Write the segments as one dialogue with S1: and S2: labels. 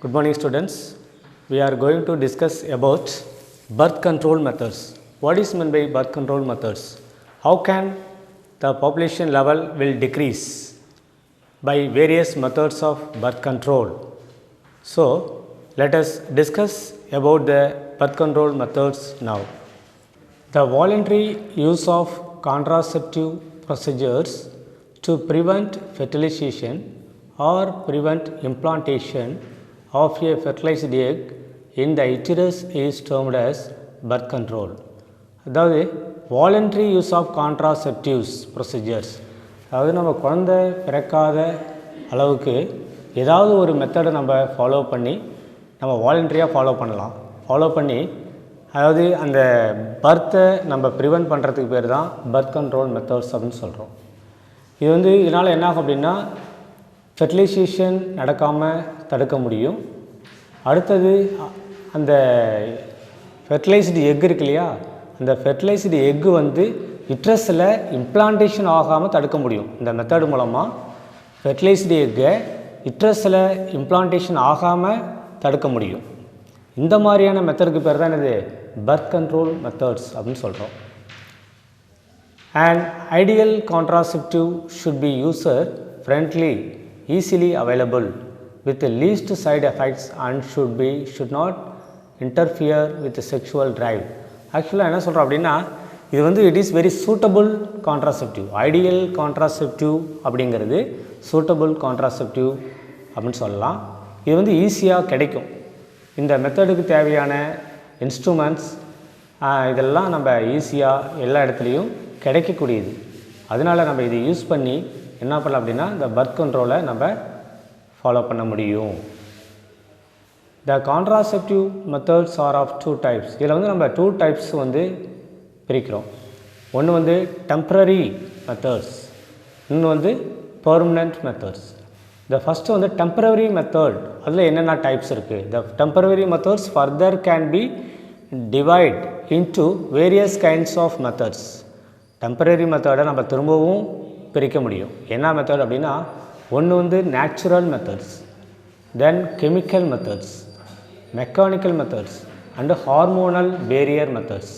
S1: Good morning students. We are going to discuss about birth control methods. What is meant by birth control methods? How can the population level will decrease by various methods of birth control? So let us discuss about the birth control methods now. The voluntary use of contraceptive procedures to prevent fertilization or prevent implantation of a fertilized egg in the uterus is termed as birth control. அதாவது voluntary use of contraceptives procedures, அதாவது நம்ம குழந்தை பிறக்காத அளவுக்கு ஏதாவது ஒரு மெத்தடை நம்ம ஃபாலோ பண்ணி நம்ம வாலண்ட்ரியாக ஃபாலோ பண்ணி அதாவது அந்த பர்த்தை நம்ம ப்ரிவென்ட் பண்ணுறதுக்கு பேர் தான் பர்த் கண்ட்ரோல் மெத்தட்ஸ் அப்படின்னு சொல்கிறோம். இது இதனால் என்ன ஆகும் அப்படின்னா ஃபெர்டிலைசேஷன் நடக்காமல் தடுக்க முடியும். அடுத்தது அந்த ஃபெர்டிலைஸ்டு எக் இருக்கு இல்லையா, அந்த ஃபெர்டிலைஸ்டு எக்கு யுட்ரஸில் இம்ப்ளான்டேஷன் ஆகாமல் தடுக்க முடியும். இந்த மெத்தடு மூலமாக ஃபெர்டிலைஸ்டு எக்கை யுட்ரஸில் இம்ப்ளான்டேஷன் ஆகாமல் தடுக்க முடியும். இந்த மாதிரியான மெத்தடுக்கு பேர் தான் இது பர்த் கண்ட்ரோல் மெத்தட்ஸ் அப்படின்னு சொல்கிறோம். An ideal contraceptive should be user friendly, easily available, with the least side effects and should not interfere with the sexual drive. ஆக்சுவலாக என்ன சொல்கிறோம் அப்படின்னா இது it is very suitable contraceptive. Ideal contraceptive அப்படிங்கிறது suitable contraceptive அப்படின்னு சொல்லலாம். இது ஈஸியாக கிடைக்கும். இந்த மெத்தடுக்கு தேவையான இன்ஸ்ட்ருமெண்ட்ஸ் இதெல்லாம் நம்ம ஈஸியாக எல்லா இடத்துலையும் கிடைக்கக்கூடியது. அதனால் நம்ம இதை யூஸ் பண்ணி என்ன பண்ணலாம் அப்படின்னா இந்த பர்த் கண்ட்ரோலை நம்ம ஃபாலோ பண்ண முடியும். The contraceptive methods are of two types. இதில் நம்ம டூ டைப்ஸ் பிரிக்கிறோம். ஒன்று டெம்ப்ரரி மெத்தட்ஸ், இன்னொன்று permanent methods. The first temporary method, அதில் என்னென்ன டைப்ஸ் இருக்குது. The temporary methods further can be divide into various kinds of methods. Temporary மெத்தடை நம்ம திரும்பவும் பிரிக்க முடியும். என்ன மெத்தட் அப்படின்னா ஒன்று natural methods, then chemical methods, mechanical methods and hormonal barrier methods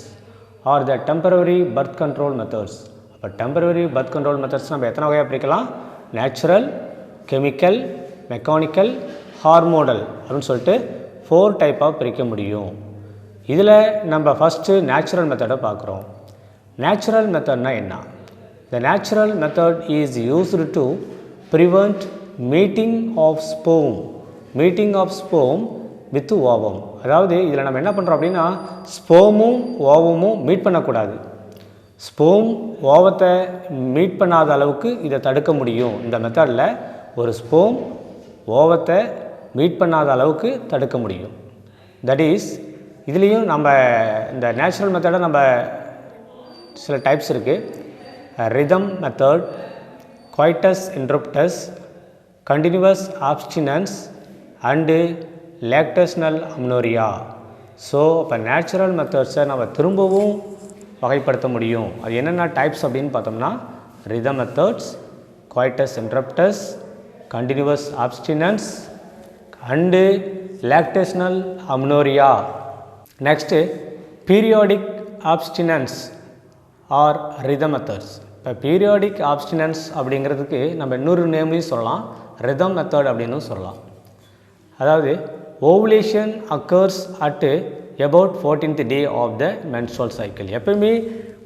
S1: are the temporary birth control methods. அப்போ temporary birth control methods நம்ம எத்தனை வகையாக பிரிக்கலாம்? நேச்சுரல், கெமிக்கல், மெக்கானிக்கல், ஹார்மோனல் அப்படின்னு சொல்லிட்டு 4 டைப்பாக பிரிக்க முடியும். இதில் நம்ம ஃபஸ்ட்டு நேச்சுரல் மெத்தடை பார்க்குறோம். நேச்சுரல் மெத்தட்னா என்ன? The natural method is used to prevent meeting of sperm with ovum. அதாவது இதில் நம்ம என்ன பண்ணுறோம் அப்படின்னா ஸ்பெர்மும் ஓவமும் மீட் பண்ணக்கூடாது. ஸ்பெர்ம் ஓவத்தை மீட் பண்ணாத அளவுக்கு இதை தடுக்க முடியும். இந்த மெத்தடில் ஒரு ஸ்பெர்ம் ஓவத்தை மீட் பண்ணாத அளவுக்கு தடுக்க முடியும். தட் இஸ் இதுலேயும் நம்ம இந்த நேச்சுரல் மெத்தடை நம்ம சில டைப்ஸ் இருக்குது. Rhythm method, coitus interruptus, continuous abstinence and lactational amenorrhoea. So இப்போ நேச்சுரல் மெத்தட்ஸை நம்ம திரும்பவும் வகைப்படுத்த முடியும். அது என்னென்ன டைப்ஸ் அப்படின்னு பார்த்தோம்னா rhythm methods, coitus interruptus, continuous abstinence and lactational amenorrhoea. Next periodic abstinence or rhythm methods. இப்போ பீரியாடிக் ஆப்ஸ்டினன்ஸ் அப்படிங்கிறதுக்கு நம்ம இன்னொரு நேம்லையும் சொல்லலாம், ரிதம் மெத்தட் அப்படின்னு சொல்லலாம். அதாவது ovulation occurs at about 14th day of the menstrual cycle. எப்பயுமே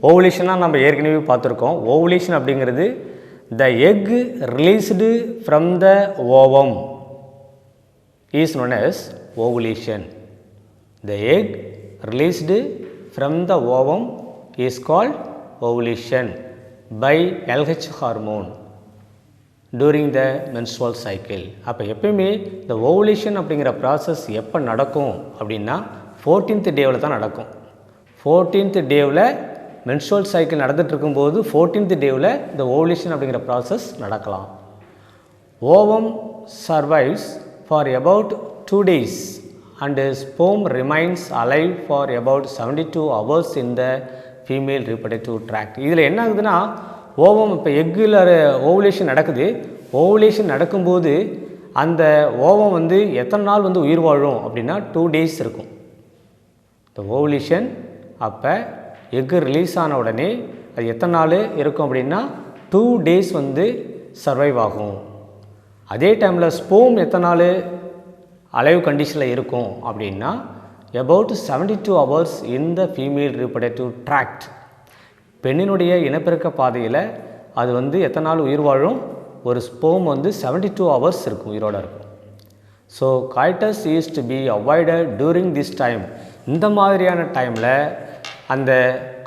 S1: ஓவுலேஷனாக நம்ம ஏற்கனவே பார்த்துருக்கோம். ஓவுலேஷன் அப்படிங்கிறது the egg released from the ovum is known as ovulation. The egg released from the ovum is called ovulation by LH hormone during the menstrual cycle. அப்போ எப்பயுமே இந்த ovulation அப்படிங்கிற ப்ராசஸ் எப்போ நடக்கும் அப்படின்னா 14th டேவில் தான் நடக்கும். 14th டேவில் menstrual cycle நடந்துட்டு இருக்கும்போது 14th டேவில் இந்த ஓவுலேஷன் அப்படிங்கிற ப்ராசஸ் நடக்கலாம். Ovum survives for about 2 days and sperm remains alive for about 72 hours in the female reproductive tract. இதில் என்ன ஆகுதுன்னா ஓவம் இப்போ எக்கில் ஓவுலேஷன் நடக்குது. ஓவுலேஷன் நடக்கும்போது அந்த ஓவம் வந்து எத்தனை நாள் வந்து உயிர் வாழும் அப்படின்னா 2 days இருக்கும். இந்த ஓவலேஷன் அப்போ எக்கு ரிலீஸ் ஆன உடனே அது எத்தனை நாள் இருக்கும் அப்படின்னா 2 days வந்து சர்வைவ் ஆகும். அதே டைமில் ஸ்போம் எத்தனை நாள் அலைவ் கண்டிஷனில் இருக்கும் அப்படின்னா about 72 hours in the female reproductive tract. பெண்ணினுடைய இனப்பெருக்க பாதையில் அது வந்து எத்தனை நாள் உயிர் வாழும், ஒரு ஸ்போம் வந்து 72 hours இருக்கும், உயிரோடு இருக்கும். So coitus is to be avoided during this time. இந்த மாதிரியான டைமில் அந்த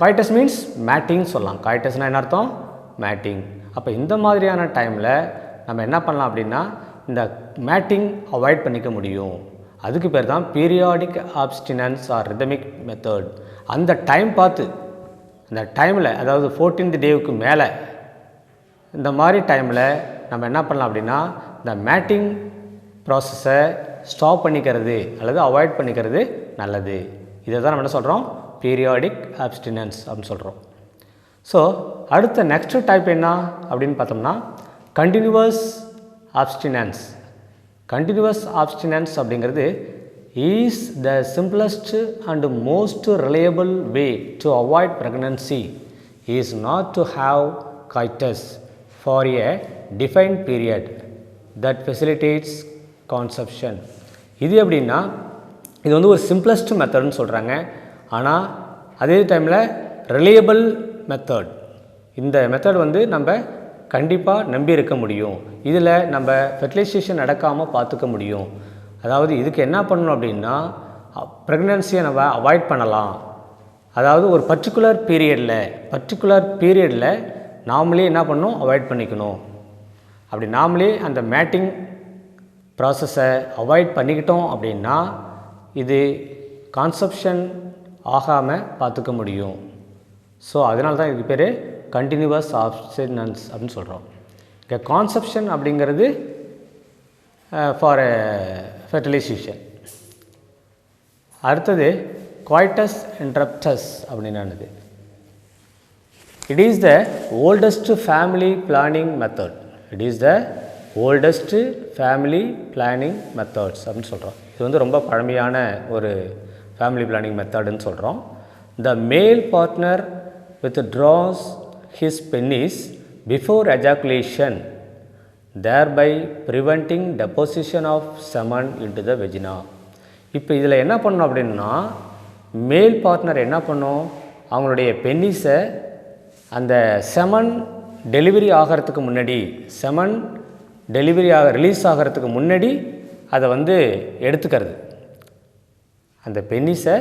S1: காய்டஸ் மீன்ஸ் மேட்டிங் சொல்லலாம். காய்டஸ்னால் என்ன அர்த்தம், மேட்டிங். அப்போ இந்த மாதிரியான டைமில் நம்ம என்ன பண்ணலாம் அப்படின்னா இந்த மேட்டிங் அவாய்ட் பண்ணிக்க முடியும். அதுக்கு பேர் தான் periodic abstinence R rhythmic method. அந்த டைம் பார்த்து அந்த டைமில், அதாவது 14th டேவுக்கு மேலே இந்த மாதிரி டைமில் நம்ம என்ன பண்ணலாம் அப்படின்னா இந்த மேட்டிங் ப்ராசஸை ஸ்டாப் பண்ணிக்கிறது அல்லது அவாய்ட் பண்ணிக்கிறது நல்லது. இதை தான் நம்ம என்ன சொல்கிறோம், பீரியாடிக் ஆப்ஸ்டினன்ஸ் அப்படின்னு சொல்கிறோம். ஸோ அடுத்த நெக்ஸ்ட் டைப் என்ன அப்படின்னு பார்த்தோம்னா கண்டினியூவஸ் ஆப்ஸ்டினன்ஸ். கண்டினியூவஸ் ஆப்ஸ்டினன்ஸ் அப்படிங்கிறது is the simplest and most reliable way to avoid pregnancy is not to have coitus for a defined period that facilitates conception. இது எப்படின்னா இது வந்து ஒரு சிம்பிளஸ்ட் மெத்தட்னு சொல்கிறாங்க. ஆனால் அதே டைமில் ரிலையபிள் மெத்தட். இந்த மெத்தட் வந்து நம்ம கண்டிப்பாக நம்பி இருக்க முடியும். இதில் நம்ம ஃபெர்டிலைசேஷன் நடக்காமல் பார்த்துக்க முடியும். அதாவது இதுக்கு என்ன பண்ணணும் அப்படின்னா ப்ரெக்னன்சியை நம்ம அவாய்ட் பண்ணலாம். அதாவது ஒரு பர்டிகுலர் பீரியடில் நாமளே என்ன பண்ணணும், அவாய்ட் பண்ணிக்கணும். அப்படி நாமளே அந்த மேட்டிங் ப்ராசஸை அவாய்ட் பண்ணிக்கிட்டோம் அப்படின்னா இது கான்செப்ஷன் ஆகாமல் பார்த்துக்க முடியும். ஸோ அதனால தான் இதுக்கு பேர் கண்டினியூவஸ் ஆப்ஸ்டினன்ஸ் அப்படின்னு சொல்கிறோம். இங்கே கான்செப்ஷன் அப்படிங்கிறது ஃபார் ஃபெர்டிலைசேஷன். அடுத்தது குவைட்டஸ் இன்டரப்டஸ் அப்படின்னானது. It is the oldest family planning method. அப்படின்னு சொல்கிறோம். இது வந்து ரொம்ப பழமையான ஒரு ஃபேமிலி பிளானிங் மெத்தடுன்னு சொல்கிறோம். த மேல் partner withdraws his penis before ejaculation, thereby preventing deposition of semen into the vagina. இப்போ இதில் என்ன பண்ணணும் அப்படின்னா மேல் பார்ட்னர் என்ன பண்ணும், அவங்களுடைய பென்னிஸை அந்த செமன் டெலிவரி ஆகிறதுக்கு முன்னாடி, ரிலீஸ் ஆகிறதுக்கு முன்னாடி அதை வந்து எடுத்துக்கிறது. அந்த பென்னிஸை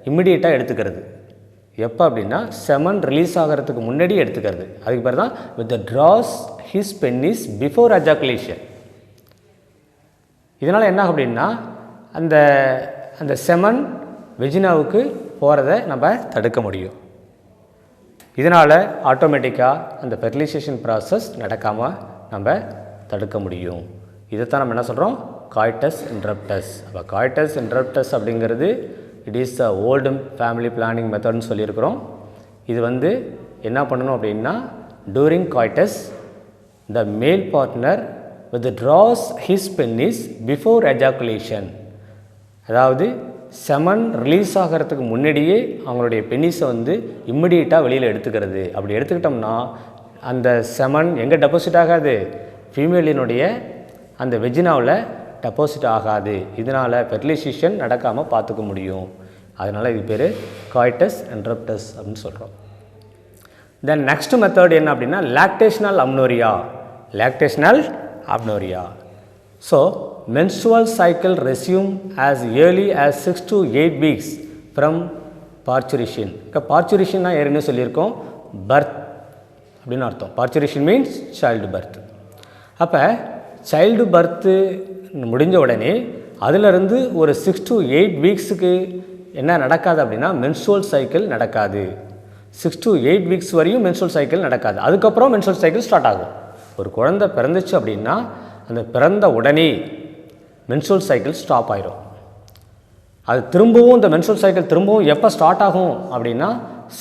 S1: இம்மிடியேட்டாக எடுத்துக்கிறது. எப்போ அப்படின்னா செமன் ரிலீஸ் ஆகிறதுக்கு முன்னாடி எடுத்துக்கிறது. அதுக்கு பேர் தான் withdraws his penis before ejaculation. இதனால் என்ன அப்படின்னா அந்த செமன் வெஜினாவுக்கு போகிறத நம்ம தடுக்க முடியும். இதனால் ஆட்டோமேட்டிக்காக அந்த ஃபெர்டிலைசேஷன் ப்ராசஸ் நடக்காமல் நம்ம தடுக்க முடியும். இதைத்தான் நம்ம என்ன சொல்கிறோம், காய்டஸ் இன்டரப்டஸ். அப்போ காய்டஸ் இன்டரப்டஸ் அப்படிங்கிறது it is the old family planning மெத்தட்னு சொல்லியிருக்கிறோம். இது வந்து என்ன பண்ணணும் அப்படின்னா டூரிங் காய்டஸ் த மேல் partner withdraws his penis before ejaculation. அதாவது செமன் ரிலீஸ் ஆகிறதுக்கு முன்னாடியே அவங்களுடைய பெனிஸை வந்து இம்மிடியேட்டாக வெளியில் எடுத்துக்கிறது. அப்படி எடுத்துக்கிட்டோம்னா அந்த செமன் எங்கே டெபாசிட் ஆகாது, ஃபீமேலினுடைய அந்த வெஜினாவில் டெபாசிட் ஆகாது. இதனால் ஃபெர்டிலைசேஷன் நடக்காமல் பார்த்துக்க முடியும். அதனால் இது பேர் காய்டஸ் இன்டரப்டஸ் அப்படின்னு சொல்கிறோம். தென் நெக்ஸ்ட் மெத்தட் என்ன அப்படின்னா lactational amenorrhoea. So menstrual cycle resume as early as 6 to 8 weeks from parturition. parturition ஏற்கனவே சொல்லியிருக்கோம், பர்த் அப்படின்னு அர்த்தம். parturition means child birth. அப்போ சைல்டு பர்த்து முடிஞ்ச உடனே அதிலிருந்து ஒரு 6 to 8 வீக்ஸுக்கு என்ன நடக்காது அப்படின்னா menstrual cycle நடக்காது. 6 to 8 வீக்ஸ் வரையும் menstrual cycle நடக்காது. அதுக்கப்புறம் menstrual cycle ஸ்டார்ட் ஆகும். ஒரு குழந்தை பிறந்துச்சு அப்படின்னா அந்த பிறந்த உடனே menstrual cycle ஸ்டாப் ஆயிரும். அது திரும்பவும் இந்த menstrual cycle திரும்பவும் எப்போ ஸ்டார்ட் ஆகும் அப்படின்னா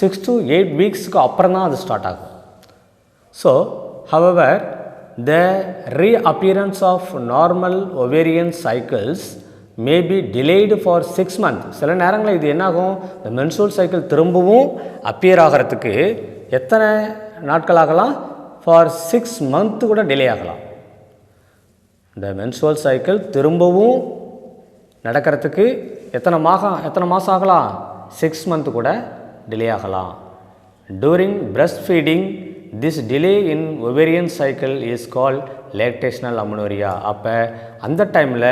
S1: 6 to 8 வீக்ஸுக்கு அப்புறம் தான் அது ஸ்டார்ட் ஆகும். So however the reappearance of normal ovarian cycles may be delayed for 6 months. சில நேரங்களில் இது என்னாகும், இந்த மென்சுரல் சைக்கிள் திரும்பவும் அப்பியர் ஆகிறதுக்கு எத்தனை நாட்கள் ஆகலாம், ஃபார் 6 months கூட டிலே ஆகலாம். இந்த மென்சுரல் சைக்கிள் திரும்பவும் நடக்கிறதுக்கு எத்தனை மாதம் ஆகலாம், 6 months கூட டிலே ஆகலாம். During breast feeding this delay in ovarian cycle is called lactational amenorrhoea. அப்போ அந்த டைமில்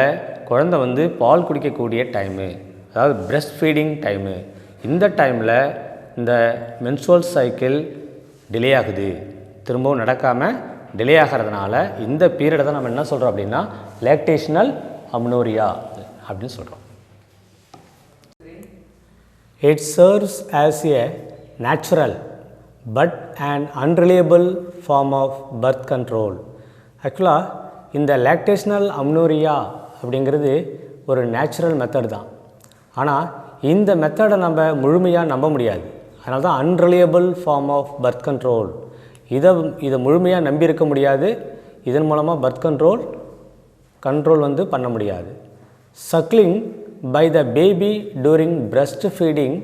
S1: குழந்தை வந்து பால் குடிக்கக்கூடிய டைமு, அதாவது பிரஸ்ட் ஃபீடிங் டைமு, இந்த டைமில் இந்த மென்சுரல் சைக்கிள் டிலே ஆகுது, திரும்பவும் நடக்காமல் டிலே ஆகிறதுனால இந்த பீரியடை தான் நம்ம என்ன சொல்கிறோம் அப்படின்னா லேக்டேஷனல் அமெனோரியா அப்படின்னு சொல்கிறோம். It serves as a natural but an unreliable form of birth control. ஆக்சுவலாக இந்த லாக்டேஷனல் அமெனோரியா அப்படிங்கிறது ஒரு நேச்சுரல் மெத்தட் தான். ஆனால் இந்த மெத்தடை நம்ம முழுமையாக நம்ப முடியாது. அதனால தான் அன்ரிலியபிள் ஃபார்ம் ஆஃப் பர்த் கண்ட்ரோல். இதை முழுமையாக நம்பியிருக்க முடியாது. இதன் மூலமாக பர்த் கண்ட்ரோல் வந்து பண்ண முடியாது. Suckling by the baby during breastfeeding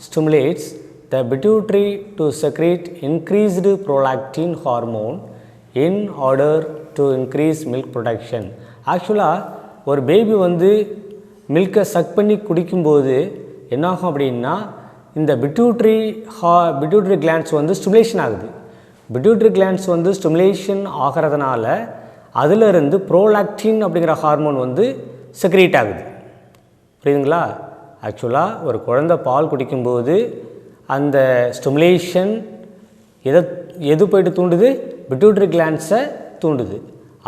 S1: stimulates the pituitary to secrete increased prolactin hormone in order to increase milk production. ஆக்சுவலாக ஒரு பேபி வந்து மில்கை சக் பண்ணி குடிக்கும்போது என்னாகும் அப்படின்னா இந்த பிட்யூட்ரி கிளான்ஸ் வந்து ஸ்டிமுலேஷன் ஆகுது. பிட்யூட்ரி கிளான்ஸ் வந்து ஸ்டிமுலேஷன் ஆகிறதுனால அதிலிருந்து ப்ரோலாக்டின் அப்படிங்கிற ஹார்மோன் வந்து செக்ரீட் ஆகுது. புரியுதுங்களா? ஆக்சுவலாக ஒரு குழந்தை பால் குடிக்கும்போது அந்த ஸ்டிமுலேஷன் எது போய்ட்டு தூண்டுது, பிட்யூட்ரி கிளான்ஸை தூண்டுது.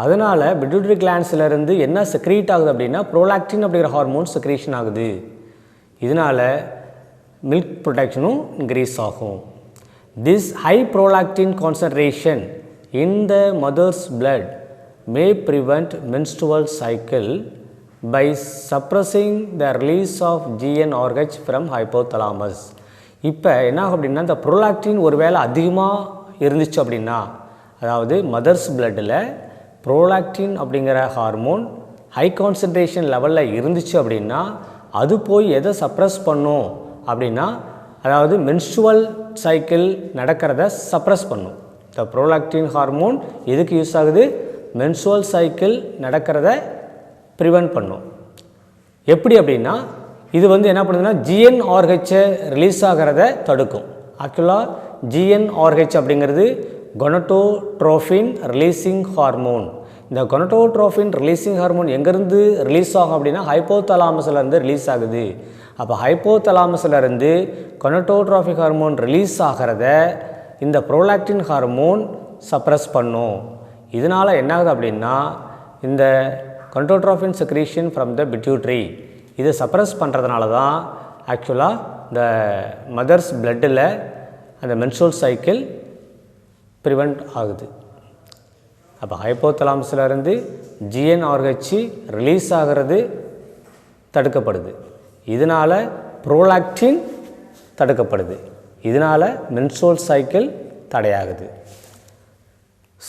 S1: அதனால் பிட்யூட்ரி கிளான்ஸிலேருந்து என்ன செக்ரீட் ஆகுது அப்படின்னா ப்ரோலாக்டின் அப்படிங்கிற ஹார்மோன் செக்ரீஷன் ஆகுது. இதனால் மில்க் ப்ரொடக்ஷனும் இன்க்ரீஸ் ஆகும். This high prolactin concentration in the mother's blood may prevent menstrual cycle by suppressing the release of GnRH from hypothalamus. இப்போ என்ன ஆகும் அப்படின்னா இந்த ப்ரோலாக்டின் ஒரு வேளை அதிகமாக இருந்துச்சு அப்படின்னா, அதாவது மதர்ஸ் பிளட்டில் ப்ரோலாக்டின் அப்படிங்கிற ஹார்மோன் ஹை கான்சன்ட்ரேஷன் லெவலில் இருந்துச்சு அப்படின்னா அது போய் எதை சப்ரஸ் பண்ணும் அப்படின்னா, அதாவது மென்ஸ்ட்ருவல் சைக்கிள் நடக்கிறத சப்ரஸ் பண்ணும். இந்த ப்ரோலாக்டின் ஹார்மோன் எதுக்கு யூஸ் ஆகுது, மென்ஸ்ட்ருவல் சைக்கிள் நடக்கிறத ப்ரிவென்ட் பண்ணும். எப்படி அப்படின்னா இது வந்து என்ன பண்ணுதுன்னா ஜிஎன்ஆர்ஹெச்சை ரிலீஸ் ஆகிறத தடுக்கும். ஆக்சுவலாக ஜிஎன்ஆர்ஹெச் அப்படிங்கிறது கொனட்டோட்ரோஃபின் ரிலீசிங் ஹார்மோன். இந்த கொனட்டோட்ரோஃபின் ரிலீசிங் ஹார்மோன் எங்கேருந்து ரிலீஸ் ஆகும் அப்படின்னா ஹைப்போதலாமஸ்லேருந்து ரிலீஸ் ஆகுது. அப்போ ஹைப்போதலாமஸ்லேருந்து கொனட்டோட்ரோஃபிக் ஹார்மோன் ரிலீஸ் ஆகிறத இந்த ப்ரோலாக்டின் ஹார்மோன் சப்ரஸ் பண்ணும். இதனால் என்ன ஆகுது அப்படின்னா இந்த கொனட்டோட்ரோஃபின் செக்ரீஷன் ஃப்ரம் த பிட்யூட்ரி இதை சப்ரஸ் பண்ணுறதுனால தான் ஆக்சுவலாக இந்த மதர்ஸ் பிளட்டில் அந்த மென்ஸ்ட்ருவல் சைக்கிள் ப்ரிவெண்ட் ஆகுது. அப்போ ஹைப்போதலாமஸ்லேருந்து ஜிஎன்ஆர்ஹெச் ரிலீஸ் ஆகிறது தடுக்கப்படுது. இதனால் ப்ரோலாக்டின் தடுக்கப்படுது. இதனால் மென்ஸ்ட்ருவல் சைக்கிள் தடையாகுது.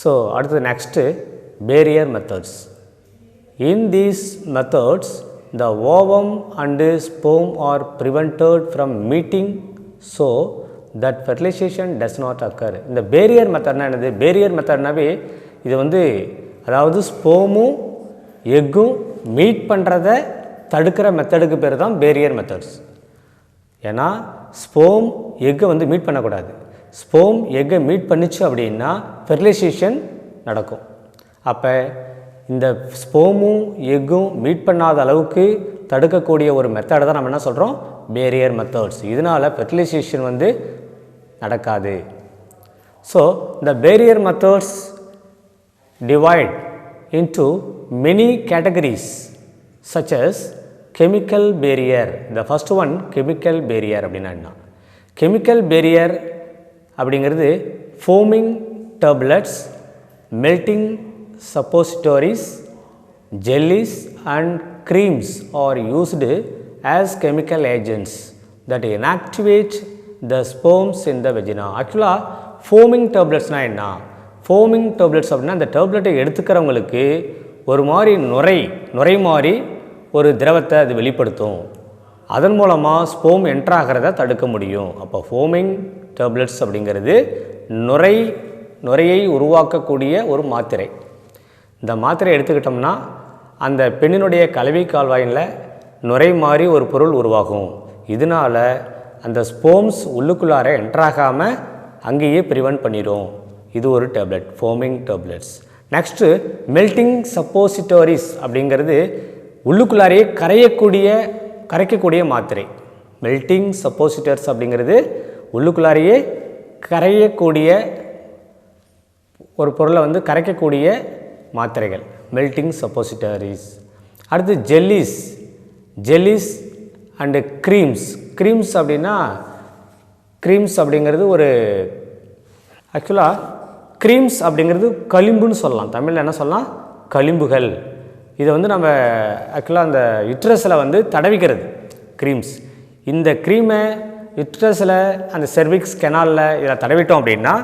S1: ஸோ அடுத்தது next barrier methods. In these methods, the ovum and sperm are prevented from meeting so that fertilization does not occur. இந்த பேரியர் மெத்தட்னா என்னது? பேரியர் மெத்தட்னாவே இது வந்து அதாவது ஸ்போமும் எக்கும் மீட் பண்ணுறத தடுக்கிற மெத்தடுக்கு பேர் தான் பேரியர் மெத்தட்ஸ். ஏன்னா ஸ்போம் எக்கை வந்து மீட் பண்ணக்கூடாது. ஸ்போம் எக்கை மீட் பண்ணிச்சு அப்படின்னா ஃபெர்டிலைசேஷன் நடக்கும். அப்போ இந்த ஸ்போமும் எக்கும் மீட் பண்ணாத அளவுக்கு தடுக்கக்கூடிய ஒரு மெத்தடை தான் நம்ம என்ன சொல்கிறோம், பேரியர் மெத்தட்ஸ். இதனால் ஃபெர்டிலைசேஷன் வந்து நடக்காது. ஸோ இந்த barrier methods divide into many categories such as chemical barrier. The first one chemical barrier அப்படின்னா என்ன? கெமிக்கல் பேரியர் அப்படிங்கிறது foaming tablets, melting suppositories, jellies and creams are used as chemical agents that inactivate the sperms in the vagina. ஆக்சுவலாக foaming டேப்லெட்ஸ்னால் என்ன? Foaming tablets அப்படின்னா அந்த டேப்லெட்டை எடுத்துக்கிறவங்களுக்கு ஒரு மாதிரி நுரை மாதிரி ஒரு திரவத்தை அது வெளிப்படுத்தும். அதன் மூலமாக ஸ்போம் என்ட்ராகிறத தடுக்க முடியும். அப்போ ஃபோமிங் டேப்லெட்ஸ் அப்படிங்கிறது நுரையை உருவாக்கக்கூடிய ஒரு மாத்திரை. இந்த மாத்திரை எடுத்துக்கிட்டோம்னா அந்த பெண்ணினுடைய கலவி கால்வாயில் நுரை மாதிரி ஒரு பொருள் உருவாகும். இதனால் அந்த ஸ்போம்ஸ் உள்ளுக்குள்ளார என்ட்ராகாமல் அங்கேயே ப்ரிவென்ட் பண்ணிடும். இது ஒரு tablet, foaming tablets. Next melting suppositories அப்படிங்கிறது உள்ளுக்குள்ளாரையே கரைக்கக்கூடிய மாத்திரை. மெல்ட்டிங் சப்போசிட்டர்ஸ் அப்படிங்கிறது உள்ளுக்குள்ளாரையே கரையக்கூடிய ஒரு பொருளை கரைக்கக்கூடிய மாத்திரைகள், மெல்ட்டிங் சப்போசிட்டரிஸ். அடுத்து ஜெல்லிஸ் அண்டு க்ரீம்ஸ் அப்படிங்கிறது ஒரு ஆக்சுவலாக க்ரீம்ஸ் அப்படிங்கிறது களிம்புன்னு சொல்லலாம். தமிழில் என்ன சொல்லலாம்? களிம்புகள். இதை நம்ம ஆக்சுவலாக அந்த யுட்ரஸில் தடவிக்கிறது க்ரீம்ஸ். இந்த க்ரீமை யுட்ரஸில் அந்த செர்விக்ஸ் கெனாலில் இதில் தடவிட்டோம் அப்படின்னா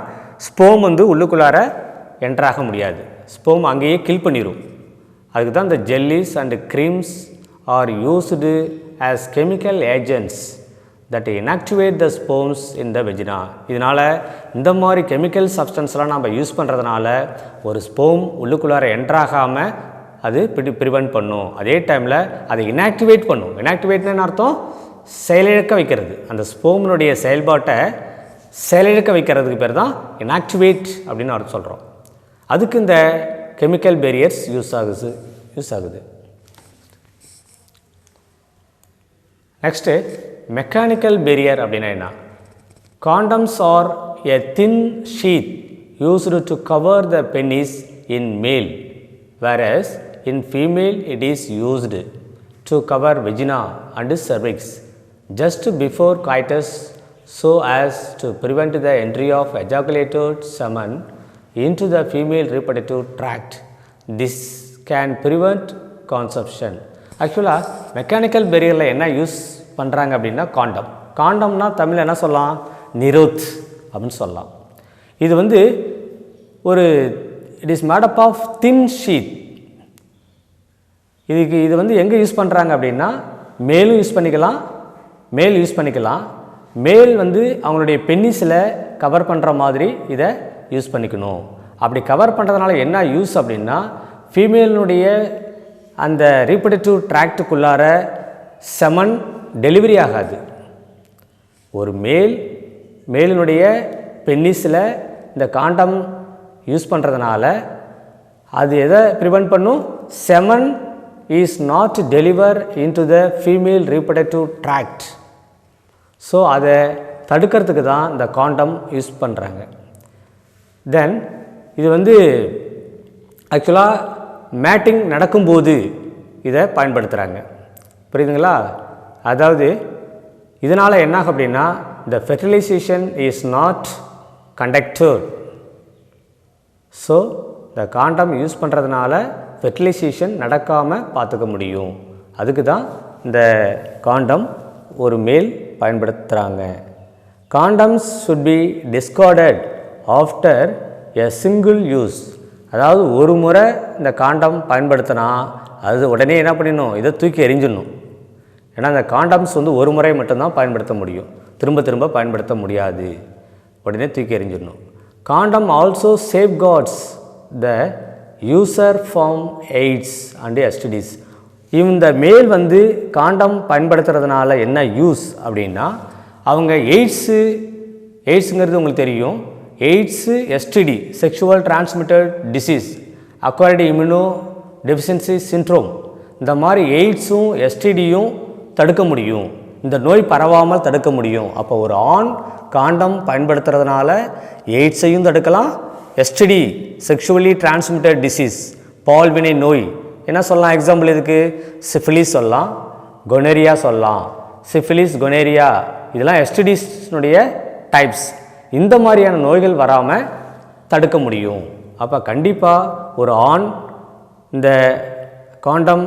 S1: ஸ்போம் உள்ளுக்குள்ளார என்ட்ராக முடியாது. ஸ்போம் அங்கேயே கில் பண்ணிடும். அதுக்கு தான் இந்த jellies and creams R used as chemical agents that inactivate the sperms in the vagina. இதனால் இந்த மாதிரி கெமிக்கல் சப்ஸ்டன்ஸ்லாம் நம்ம யூஸ் பண்ணுறதுனால ஒரு ஸ்போம் உள்ளுக்குள்ளார என்ட்ராகாமல் அது ப்ரிவென்ட் பண்ணும். அதே டைமில் அதை இன்ஆக்டிவேட் பண்ணும். இன்ஆக்டிவேட்னு அர்த்தம் செயலிழக்க வைக்கிறது. அந்த ஸ்போம்னுடைய செயல்பாட்டை செயலிழக்க வைக்கிறதுக்கு பேர் தான் இன்ஆக்டிவேட் அப்படின்னு அர்த்தம் சொல்கிறோம். அதுக்கு இந்த கெமிக்கல் பேரியர்ஸ் யூஸ் ஆகுது. நெக்ஸ்ட்டு மெக்கானிக்கல் பேரியர் அப்படின்னா என்ன? Condoms are a thin sheet used to cover the penis in male, whereas in female it is used to cover vagina and cervix just before coitus so as to prevent the entry of ejaculated semen into the female reproductive tract. This can prevent conception. ஆக்சுவலாக mechanical பேரியரில் என்ன use பண்ணுறாங்க அப்படின்னா காண்டம்னா தமிழில் என்ன சொல்லலாம்? நிரோத் அப்படின்னு சொல்லலாம். இது ஒரு it is made up of thin sheet. இது எங்கே யூஸ் பண்ணுறாங்க அப்படின்னா மேல் யூஸ் பண்ணிக்கலாம். மேல் அவங்களுடைய பென்னிஸில் கவர் பண்ணுற மாதிரி இதை யூஸ் பண்ணிக்கணும். அப்படி கவர் பண்ணுறதுனால என்ன யூஸ் அப்படின்னா ஃபீமேலினுடைய அந்த ரீப்ரொடக்டிவ் ட்ராக்டுக்குள்ளார செமன் டெலிவரி ஆகாது. ஒரு மேலினுடைய பென்னிஸில் இந்த காண்டம் யூஸ் பண்ணுறதுனால அது எதை ப்ரிவென்ட் பண்ணும்? Semen is not deliver into the female reproductive tract. So அதை தடுக்கிறதுக்கு தான் இந்த காண்டம் யூஸ் பண்ணுறாங்க. தென் இது ஆக்சுவலாக மேட்டிங் நடக்கும்போது இதை பயன்படுத்துகிறாங்க. புரியுதுங்களா? அதாவது இதனால் என்னாகும் அப்படின்னா the fertilization is not conducted. So இந்த காண்டம் யூஸ் பண்ணுறதுனால ஃபெர்டிலைசேஷன் நடக்காமல் பார்த்துக்க முடியும். அதுக்கு தான் இந்த காண்டம் ஒரு மேல் பயன்படுத்துகிறாங்க. Condoms should be discarded after a single use. அதாவது ஒரு முறை இந்த காண்டம் பயன்படுத்தினா அது உடனே என்ன பண்ணிடணும்? இதை தூக்கி எறிஞ்சிடணும். ஏன்னா இந்த காண்டம்ஸ் ஒரு முறை மட்டும்தான் பயன்படுத்த முடியும், திரும்ப பயன்படுத்த முடியாது. உடனே தூக்கி எறிஞ்சிடணும். Condom also safeguards the user from AIDS and STDs. இந்த மேல் காண்டம் பயன்படுத்துறதுனால என்ன யூஸ் அப்படின்னா அவங்க எய்ட்ஸுங்கிறது உங்களுக்கு தெரியும். Aids, STD, sexual transmitted disease, acquired immuno deficiency syndrome, இந்த மாதிரி எய்ட்ஸும் எஸ்டிடியும் தடுக்க முடியும். இந்த நோய் பரவாமல் தடுக்க முடியும். அப்போ ஒரு ஆண் காண்டம் பயன்படுத்துறதுனால எய்ட்ஸையும் தடுக்கலாம், எஸ்டிடி செக்ஷுவலி டிரான்ஸ்மிட்டட் டிசீஸ் பால்வினை நோய் என்ன சொல்லலாம்? எக்ஸாம்பிள் இதுக்கு சிஃபிலிஸ் சொல்லலாம், கொனேரியா சொல்லலாம். சிஃபிலிஸ், கொனேரியா இதெல்லாம் எஸ்டிடிஸ்னுடைய டைப்ஸ். இந்த மாதிரியான நோய்கள் வராமல் தடுக்க முடியும். அப்போ கண்டிப்பாக ஒரு ஆண் இந்த காண்டம்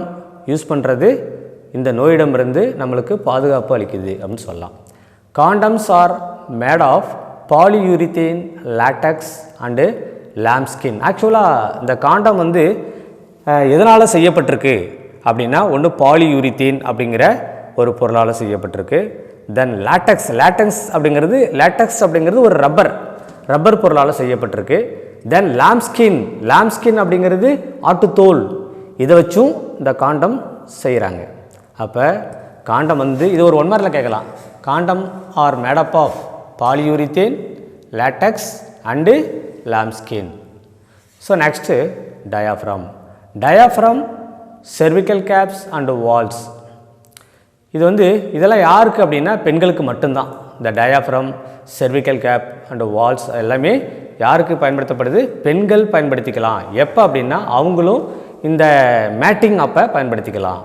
S1: யூஸ் பண்ணுறது இந்த நோயிடமிருந்து நம்மளுக்கு பாதுகாப்பு அளிக்குது அப்படின்னு சொல்லலாம். Condoms are made of polyurethane, latex and lambskin. ஆக்சுவலாக இந்த காண்டம் வந்து எதனால் செய்யப்பட்டிருக்கு அப்படின்னா ஒன்று பாலியூரித்தீன் அப்படிங்கிற ஒரு பொருளால் செய்யப்பட்டிருக்கு. தென் லேட்டக்ஸ் அப்படிங்கிறது ஒரு ரப்பர் பொருளால் செய்யப்பட்டிருக்கு. தென் லாம்ஸ்கின் அப்படிங்கிறது ஆட்டுத்தோல், இதை வச்சும் இந்த காண்டம் செய்கிறாங்க. அப்போ காண்டம் வந்து இது ஒரு 1 மார்க்கில் கேட்கலாம். Condom are made up of polyurethane, latex and lambskin. So next diaphragm, cervical caps and vaults. இது வந்து இதெல்லாம் யாருக்கு அப்படின்னா பெண்களுக்கு மட்டும்தான். இந்த diaphragm, cervical cap and vaults எல்லாமே யாருக்கு பயன்படுத்தப்படுது? பெண்கள் பயன்படுத்திக்கலாம். எப்போ அப்படின்னா அவங்களும் இந்த மேட்டிங் அப்போ பயன்படுத்திக்கலாம்.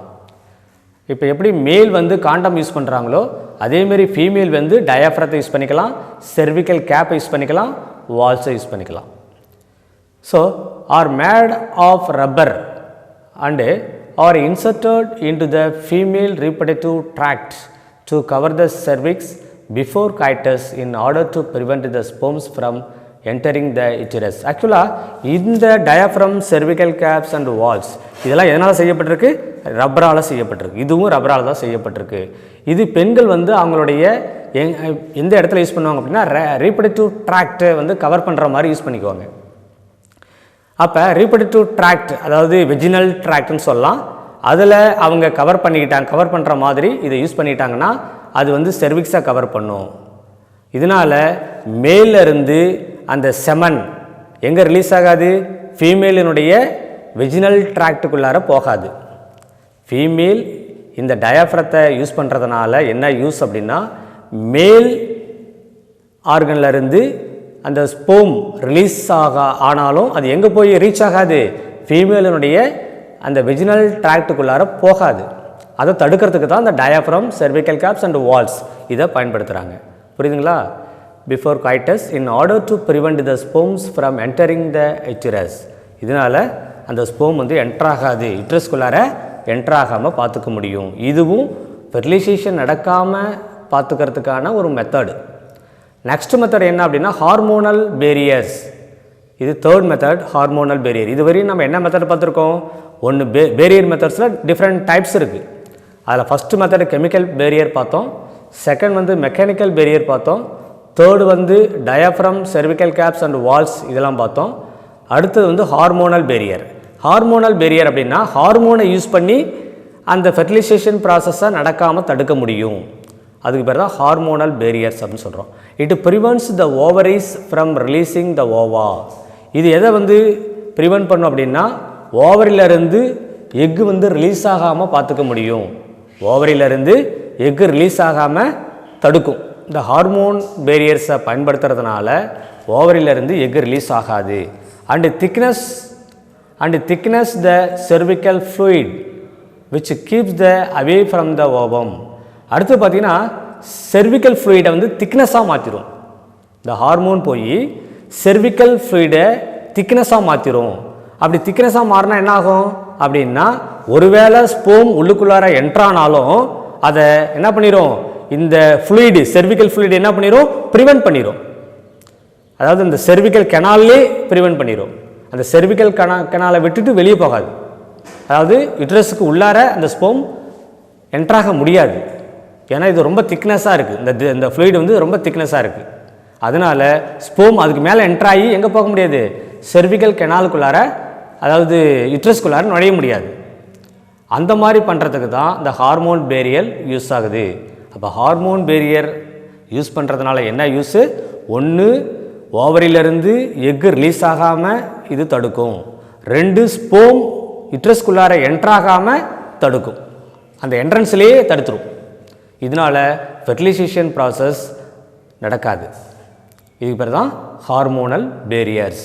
S1: இப்போ எப்படி மேல் வந்து காண்டம் யூஸ் பண்ணுறாங்களோ அதேமாரி ஃபீமேல் வந்து டயாஃப்ரத்தை யூஸ் பண்ணிக்கலாம், cervical கேப்பை யூஸ் பண்ணிக்கலாம், வால்ஸை யூஸ் பண்ணிக்கலாம். So are made of rubber and are inserted into the female reproductive tract to cover the cervix before coitus in order to prevent the sperms from entering the uterus. ஆக்சுவலாக இந்த diaphragm, cervical caps and walls இதெல்லாம் எதனால் செய்யப்பட்டிருக்கு? ரப்பரால் செய்யப்பட்டிருக்கு. இதுவும் ரப்பரால் தான் செய்யப்பட்டிருக்கு. இது பெண்கள் வந்து அவங்களுடைய எந்த இடத்துல யூஸ் பண்ணுவாங்க அப்படின்னா ரீப்ரொடக்டிவ் ட்ராக்டை வந்து கவர் பண்ணுற மாதிரி யூஸ் பண்ணிக்குவாங்க. அப்போ ரீப்ரொடக்டிவ் ட்ராக்ட் அதாவது வெஜினல் ட்ராக்ட்னு சொல்லலாம். அதில் அவங்க கவர் பண்ணுற மாதிரி இதை யூஸ் பண்ணிட்டாங்கன்னா அது வந்து செர்விக்ஸை கவர் பண்ணும். இதனால் மேலிருந்து அந்த செமன் எங்கே ரிலீஸ் ஆகாது? ஃபீமேலினுடைய வெஜினல் ட்ராக்டுக்குள்ளார போகாது. ஃபீமேல் இந்த டயாஃப்ரத்தை யூஸ் பண்ணுறதுனால என்ன யூஸ் அப்படின்னா மேல் ஆர்கன்லேருந்து அந்த ஸ்போம் ரிலீஸ் ஆனாலும் அது எங்கே போய் ரீச் ஆகாது? ஃபீமேலினுடைய அந்த வெஜினல் ட்ராக்டுக்குள்ளார போகாது. அதை தடுக்கிறதுக்கு தான் இந்த diaphragm, cervical caps and vaults இதை பயன்படுத்துகிறாங்க. புரியுதுங்களா? Before coitus in order to prevent the sperms from entering the uterus. இதனால் அந்த ஸ்போம் வந்து என்ட்ராகாது, யுட்ரஸ்குள்ளார என்ட்ராகாமல் பார்த்துக்க முடியும். இதுவும் ஃபெர்டிலைசேஷன் நடக்காமல் பார்த்துக்கிறதுக்கான ஒரு மெத்தடு. நெக்ஸ்ட் மெத்தட் என்ன அப்படின்னா ஹார்மோனல் பேரியர்ஸ். இது தேர்ட் மெத்தட், ஹார்மோனல் பேரியர். இதுவரையும் நம்ம என்ன மெத்தட் பார்த்துருக்கோம்? ஒன்று பேரியர் மெத்தட்ஸில் டிஃப்ரெண்ட் டைப்ஸ் இருக்குது. அதில் ஃபஸ்ட்டு மெத்தட் கெமிக்கல் பேரியர் பார்த்தோம், செகண்ட் வந்து மெக்கானிக்கல் பேரியர் பார்த்தோம், தேர்டு வந்து diaphragm, cervical caps and vaults இதெல்லாம் பார்த்தோம். அடுத்தது வந்து ஹார்மோனல் பேரியர். ஹார்மோனல் பேரியர் அப்படின்னா ஹார்மோனை யூஸ் பண்ணி அந்த ஃபெர்டிலைசேஷன் ப்ராசஸை நடக்காமல் தடுக்க முடியும். அதுக்கு பேர் தான் ஹார்மோனல் பேரியர்ஸ் அப்படின்னு சொல்கிறோம். It prevents the ovaries from releasing the ova. இது எதை வந்து ப்ரிவென்ட் பண்ணும் அப்படின்னா ஓவரியிலேருந்து எக்கு வந்து ரிலீஸ் ஆகாமல் பார்த்துக்க முடியும். ஓவரியிலேருந்து எக்கு ரிலீஸ் ஆகாமல் தடுக்கும். இந்த ஹார்மோன் பேரியர்ஸை பயன்படுத்துறதுனால ஓவரியிலேருந்து எக்கு ரிலீஸ் ஆகாது. And thickness the cervical fluid which keeps the away from the ovum. அடுத்து பார்த்தீங்கன்னா cervical fluid வந்து திக்னஸாக மாற்றிடும். இந்த ஹார்மோன் போய் cervical fluid-ஐ திக்னஸாக மாற்றிடும். அப்படி திக்னஸாக மாறினா என்ன ஆகும் அப்படின்னா ஒருவேளை ஸ்போம் உள்ளுக்குள்ளார என்ட்ரானாலும் அதை என்ன பண்ணிடும்? இந்த ஃப்ளூயிடு cervical fluid என்ன பண்ணிடும்? ப்ரிவென்ட் பண்ணிடும். அதாவது இந்த cervical canal-லே ப்ரிவென்ட் பண்ணிடும். அந்த cervical canal-ஐ விட்டுட்டு வெளியே போகாது. அதாவது யுட்ரஸுக்கு உள்ளார அந்த ஸ்போம் என்ட்ராக முடியாது. ஏன்னா இது ரொம்ப திக்னஸாக இருக்குது. இந்த ஃப்ளூயிட் வந்து ரொம்ப திக்னஸாக இருக்குது. அதனால் ஸ்போம் அதுக்கு மேலே என்ட்ராகி எங்கே போக முடியாது? cervical canal-குள்ளார அதாவது யுட்ரஸ்குள்ளார நுழைய முடியாது. அந்த மாதிரி பண்ணுறதுக்கு தான் இந்த ஹார்மோன் பேரியர் யூஸ் ஆகுது. அப்போ ஹார்மோன் பேரியர் யூஸ் பண்ணுறதுனால என்ன யூஸு? ஒன்று ஓவரியிலேருந்து எக்கு ரிலீஸ் ஆகாமல் இது தடுக்கும். 2 ஸ்போம் யுட்ரஸ்குள்ளார என்ட்ராகாமல் தடுக்கும். அந்த என்ட்ரன்ஸ்லேயே தடுத்துரும். இதனால் ஃபெர்டிலைசேஷன் ப்ராசஸ் நடக்காது. இதுக்கு பேர் தான் ஹார்மோனல் பேரியர்ஸ்.